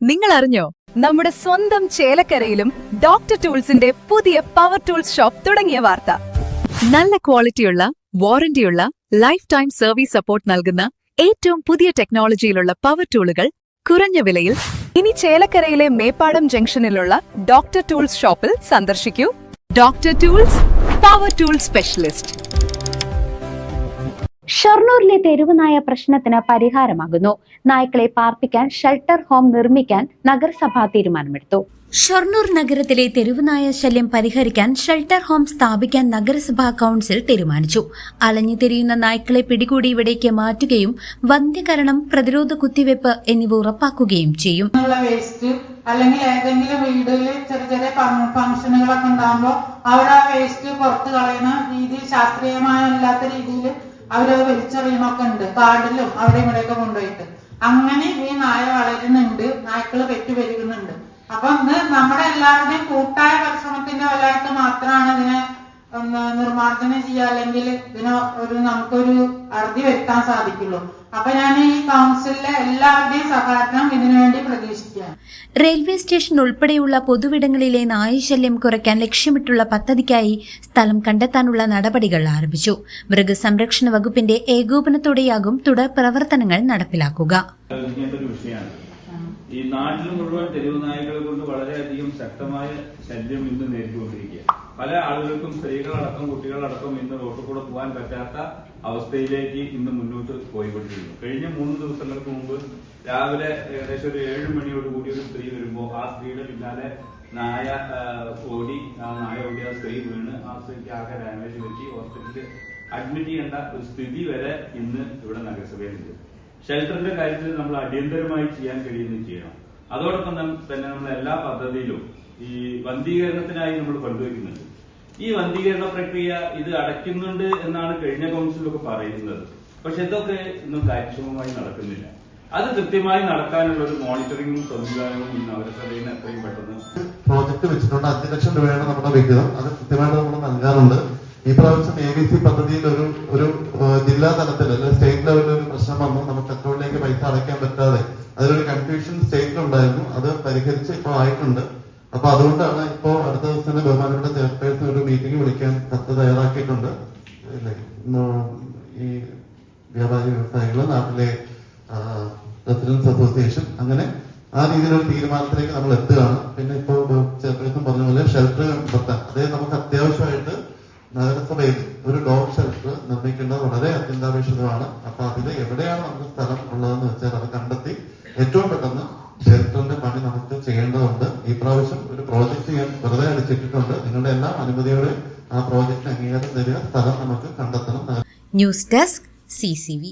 നിങ്ങൾ അറിഞ്ഞോ നമ്മുടെ സ്വന്തം ചേലക്കരയിലും ഡോക്ടർ ടൂൾസിന്റെ പുതിയ പവർ ടൂൾസ് ഷോപ്പ് തുടങ്ങിയ വാർത്ത. നല്ല ക്വാളിറ്റിയുള്ള വാറന്റിയുള്ള ലൈഫ് ടൈം സർവീസ് സപ്പോർട്ട് നൽകുന്ന ഏറ്റവും പുതിയ ടെക്നോളജിയിലുള്ള പവർ ടൂളുകൾ കുറഞ്ഞ വിലയിൽ ഇനി ചേലക്കരയിലെ മേപ്പാടം ജംഗ്ഷനിലുള്ള ഡോക്ടർ ടൂൾസ് ഷോപ്പിൽ സന്ദർശിക്കൂ. Doctor tools, power tool specialist. ഷൊർണൂരിലെ തെരുവുനായ പ്രശ്നത്തിന് പരിഹാരമാകുന്നു. നായ്ക്കളെ പാർപ്പിക്കാൻ ഷെൽട്ടർ ഹോം നിർമ്മിക്കാൻ നഗരസഭ തീരുമാനമെടുത്തു. ഷൊർണൂർ നഗരത്തിലെ തെരുവുനായ ശല്യം പരിഹരിക്കാൻ ഷെൽട്ടർ ഹോം സ്ഥാപിക്കാൻ നഗരസഭാ കൌൺസിൽ തീരുമാനിച്ചു. അലഞ്ഞു തിരിയുന്ന നായ്ക്കളെ പിടികൂടി ഇവിടേക്ക് മാറ്റുകയും വന്ധ്യകരണം, പ്രതിരോധ കുത്തിവെപ്പ് എന്നിവ ഉറപ്പാക്കുകയും ചെയ്യും. അല്ലെങ്കിൽ ഏതെങ്കിലും വീടുകളിൽ ചെറിയ ചെറിയ ഫംഗ്ഷനുകളൊക്കെ ഉണ്ടാകുമ്പോൾ അവർ ആ വേസ്റ്റ് പുറത്ത് കളയുന്ന രീതി ശാസ്ത്രീയമായല്ലാത്ത രീതിയിൽ അവരത് വലിച്ചെറിയണമൊക്കെ ഉണ്ട്. കാടിലും അവിടെ ഇവിടെയൊക്കെ കൊണ്ടുപോയിട്ട് അങ്ങനെ ഈ നായ വളരുന്നുണ്ട്, നായ്ക്കള് പെറ്റുപെരുകുന്നുണ്ട്. അപ്പൊ ഇന്ന് നമ്മുടെ എല്ലാവരുടെയും കൂട്ടായ പരിശ്രമത്തിന്റെ ഫലമായിട്ട് മാത്രമാണ് ഇതിനെ നിർമ്മാർജ്ജനം ചെയ്യുക, അല്ലെങ്കിൽ ഇതിന് നമുക്കൊരു അറുതി വരുത്താൻ സാധിക്കുള്ളൂ. അപ്പൊ ഞാൻ ഈ കൗൺസിലിലെ എല്ലാവരുടെയും സഹകരണം ഇതിനുവേണ്ടി പ്രതീക്ഷിക്കുകയാണ്. റെയിൽവേ സ്റ്റേഷൻ ഉൾപ്പെടെയുള്ള പൊതുവിടങ്ങളിലെ നായശല്യം കുറയ്ക്കാൻ ലക്ഷ്യമിട്ടുള്ള പദ്ധതിക്കായി സ്ഥലം കണ്ടെത്താനുള്ള നടപടികൾ ആരംഭിച്ചു. മൃഗസംരക്ഷണ വകുപ്പിന്റെ ഏകോപനത്തോടെയാകും തുടർ പ്രവർത്തനങ്ങൾ നടപ്പിലാക്കുക. ഈ നാട്ടിൽ മുഴുവൻ തെരുവ് നായകളെ കൊണ്ട് വളരെയധികം ശക്തമായ ശല്യം ഇന്ന് നേരിട്ടുകൊണ്ടിരിക്കുക. പല ആളുകൾക്കും, സ്ത്രീകളടക്കം കുട്ടികളടക്കം ഇന്ന് റോഡിൽ കൂടെ പോകാൻ പറ്റാത്ത അവസ്ഥയിലേക്ക് ഇന്ന് മുന്നോട്ട് പോയിക്കൊണ്ടിരിക്കുന്നു. കഴിഞ്ഞ 3 ദിവസങ്ങൾക്ക് മുമ്പ് രാവിലെ ഏകദേശം ഒരു 7 മണിയോടുകൂടി ഒരു സ്ത്രീ വരുമ്പോൾ ആ സ്ത്രീയുടെ പിന്നാലെ നായ ഓടി ആ സ്ത്രീ വീണ് ആ സ്ത്രീക്ക് ആകെ ഡാമേജ് പറ്റി ഹോസ്പിറ്റലിൽ അഡ്മിറ്റ് ചെയ്യേണ്ട ഒരു സ്ഥിതി വരെ ഇന്ന് ഇവിടെ നഗരസഭയിലുണ്ട്. ഷെൽട്ടറിന്റെ കാര്യത്തിൽ നമ്മൾ അടിയന്തരമായി ചെയ്യാൻ കഴിയുന്നത് ചെയ്യണം. അതോടൊപ്പം തന്നെ നമ്മൾ എല്ലാ പദ്ധതിയിലും ഈ വന്ധീകരണത്തിനായി നമ്മൾ കൊണ്ടുവയ്ക്കുന്നുണ്ട്. ഈ വന്ധീകരണ പ്രക്രിയ ഇത് അടയ്ക്കുന്നുണ്ട് എന്നാണ് കഴിഞ്ഞ കൗൺസിലൊക്കെ പറയുന്നത്. പക്ഷെ ഇതൊക്കെ ഇന്നും കാര്യക്ഷമമായി നടക്കുന്നില്ല. അത് കൃത്യമായി നടക്കാനുള്ള ഒരു മോണിറ്ററിംഗും സംവിധാനവും ഇന്ന് നഗരസഭയിൽ എത്രയും പെട്ടെന്ന് പ്രോജക്ട് വെച്ചിട്ടുണ്ട്. 5 ലക്ഷം രൂപയാണ് നമ്മുടെ വിഹിതം. അത് കൃത്യമായിട്ട് നമ്മൾ നൽകാറുണ്ട്. ഈ പ്രാവശ്യം ABC പദ്ധതിയിൽ ഒരു ജില്ലാ തലത്തിൽ അല്ലെങ്കിൽ സ്റ്റേറ്റ് ലെവലിൽ ഒരു പ്രശ്നം വന്നു. നമുക്ക് അക്കൗണ്ടിലേക്ക് പൈസ അടയ്ക്കാൻ പറ്റാതെ അതിലൊരു കൺഫ്യൂഷൻ സ്റ്റേറ്റിലുണ്ടായിരുന്നു. അത് പരിഹരിച്ച് ഇപ്പോൾ ആയിട്ടുണ്ട്. അപ്പൊ അതുകൊണ്ടാണ് ഇപ്പോ അടുത്ത ദിവസം തന്നെ ബഹുമാനപ്പെട്ട ചെയർപേഴ്സൺ ഒരു മീറ്റിംഗ് വിളിക്കാൻ കത്ത് തയ്യാറാക്കിയിട്ടുണ്ട്. ഈ വ്യാപാരി വ്യവസായികള്, നാട്ടിലെ റെസിഡൻസ് അസോസിയേഷൻ, അങ്ങനെ ആ രീതിയിലൊരു തീരുമാനത്തിലേക്ക് നമ്മൾ എത്തുകയാണ്. പിന്നെ ഇപ്പോ ചെയർപേഴ്സൺ പറഞ്ഞ പോലെ ഷെൽട്ടർ നിർത്താൻ, അതായത് നമുക്ക് അത്യാവശ്യമായിട്ട് നഗരസഭയിൽ ഒരു ഡോഗ് ഷെൽട്ടർ നിർമ്മിക്കേണ്ടത് വളരെ അത്യന്താപേക്ഷിതമാണ്. അപ്പൊ അതിൽ എവിടെയാണ് നമുക്ക് സ്ഥലം ഉള്ളതെന്ന് വെച്ചാൽ അത് കണ്ടെത്തി ഏറ്റവും പെട്ടെന്ന് ഷെൽട്ടറിന്റെ പണി നമുക്ക് ചെയ്യേണ്ടതുണ്ട്. ഈ പ്രാവശ്യം ഒരു പ്രോജക്ട് ഞാൻ വെറുതെ അടിച്ചിട്ടിട്ടുണ്ട്. നിങ്ങളുടെ എല്ലാം അനുമതിയോടെ ആ പ്രോജക്ടിന് അംഗീകാരം തരിക, സ്ഥലം നമുക്ക് കണ്ടെത്തണം. News desk CCV.